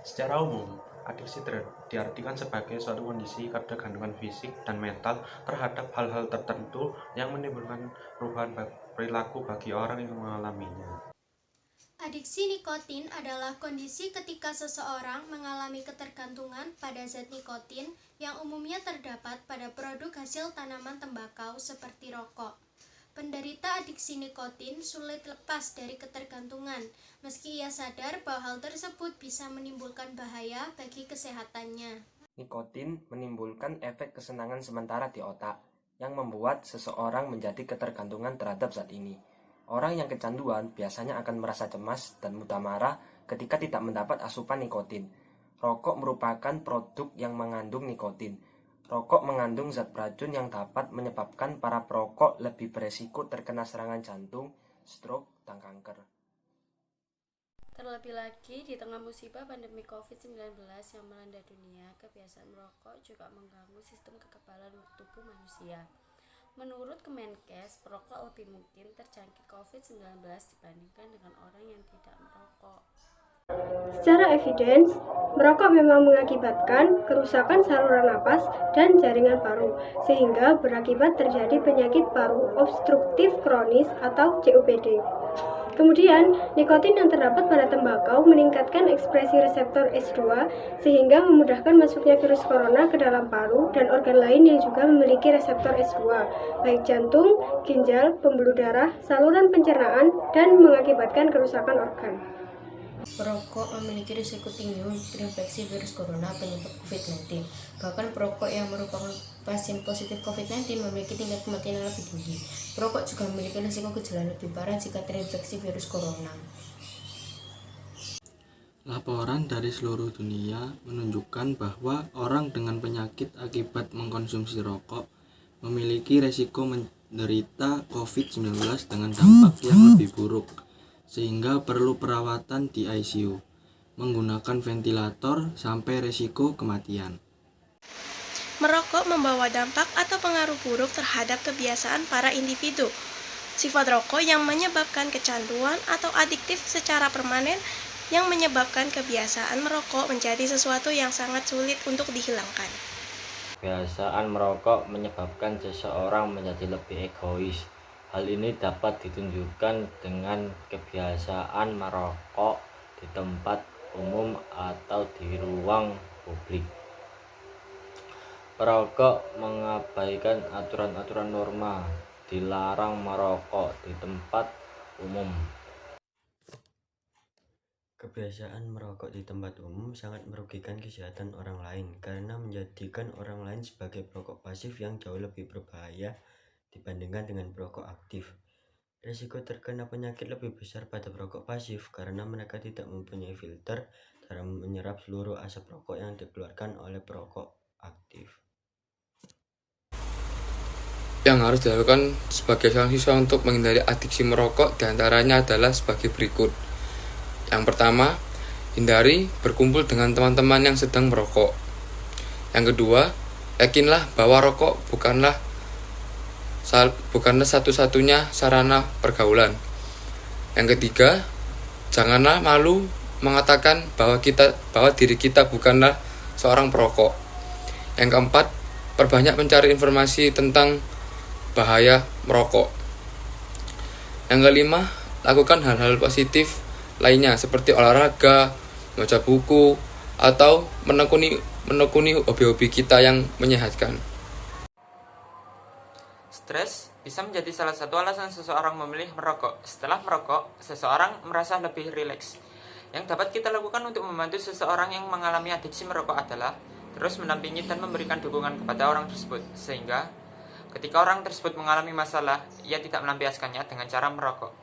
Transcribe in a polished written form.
Secara umum, adiksi diartikan sebagai suatu kondisi ketergantungan fisik dan mental terhadap hal-hal tertentu yang menimbulkan perubahan perilaku bagi orang yang mengalaminya. Adiksi nikotin adalah kondisi ketika seseorang mengalami ketergantungan pada zat nikotin yang umumnya terdapat pada produk hasil tanaman tembakau seperti rokok. Penderita adiksi nikotin sulit lepas dari ketergantungan, meski ia sadar bahwa hal tersebut bisa menimbulkan bahaya bagi kesehatannya. Nikotin menimbulkan efek kesenangan sementara di otak, yang membuat seseorang menjadi ketergantungan terhadap zat ini. Orang yang kecanduan biasanya akan merasa cemas dan mudah marah ketika tidak mendapat asupan nikotin. Rokok merupakan produk yang mengandung nikotin. Rokok mengandung zat beracun yang dapat menyebabkan para perokok lebih beresiko terkena serangan jantung, stroke, dan kanker. Terlebih lagi, di tengah musibah pandemi COVID-19 yang melanda dunia, kebiasaan merokok juga mengganggu sistem kekebalan tubuh manusia. Menurut Kemenkes, perokok lebih mungkin terjangkit COVID-19 dibandingkan dengan orang yang tidak merokok. Secara evidens, merokok memang mengakibatkan kerusakan saluran napas dan jaringan paru, sehingga berakibat terjadi penyakit paru obstruktif kronis atau COPD. Kemudian, nikotin yang terdapat pada tembakau meningkatkan ekspresi reseptor S2 sehingga memudahkan masuknya virus corona ke dalam paru dan organ lain yang juga memiliki reseptor S2, baik jantung, ginjal, pembuluh darah, saluran pencernaan, dan mengakibatkan kerusakan organ. Perokok memiliki risiko tinggi terinfeksi virus corona penyebab COVID-19. Bahkan perokok yang merupakan pasien positif COVID-19 memiliki tingkat kematian yang lebih tinggi. Perokok juga memiliki risiko gejala lebih parah jika terinfeksi virus corona. Laporan dari seluruh dunia menunjukkan bahwa orang dengan penyakit akibat mengkonsumsi rokok memiliki risiko menderita COVID-19 dengan dampak yang lebih buruk, sehingga perlu perawatan di ICU, menggunakan ventilator sampai risiko kematian. Merokok membawa dampak atau pengaruh buruk terhadap kebiasaan para individu. Sifat rokok yang menyebabkan kecanduan atau adiktif secara permanen yang menyebabkan kebiasaan merokok menjadi sesuatu yang sangat sulit untuk dihilangkan. Kebiasaan merokok menyebabkan seseorang menjadi lebih egois. Hal ini dapat ditunjukkan dengan kebiasaan merokok di tempat umum atau di ruang publik. Perokok mengabaikan aturan-aturan norma, dilarang merokok di tempat umum. Kebiasaan merokok di tempat umum sangat merugikan kesehatan orang lain karena menjadikan orang lain sebagai perokok pasif yang jauh lebih berbahaya dibandingkan dengan perokok aktif. Risiko terkena penyakit lebih besar pada perokok pasif karena mereka tidak mempunyai filter dalam menyerap seluruh asap rokok yang dikeluarkan oleh perokok aktif. Yang harus dilakukan sebagai seorang siswa untuk menghindari adiksi merokok diantaranya adalah sebagai berikut. Yang pertama, hindari berkumpul dengan teman-teman yang sedang merokok. Yang kedua, yakinlah bahwa rokok bukanlah satu-satunya sarana pergaulan. Yang ketiga, janganlah malu mengatakan bahwa diri kita bukanlah seorang perokok. Yang keempat, perbanyak mencari informasi tentang bahaya merokok. Yang kelima, lakukan hal-hal positif lainnya seperti olahraga, membaca buku, atau menekuni hobi-hobi kita yang menyehatkan. Stres bisa menjadi salah satu alasan seseorang memilih merokok. Setelah merokok, seseorang merasa lebih rileks. Yang dapat kita lakukan untuk membantu seseorang yang mengalami adiksi merokok adalah terus mendampingi dan memberikan dukungan kepada orang tersebut, sehingga ketika orang tersebut mengalami masalah, ia tidak melampiaskannya dengan cara merokok.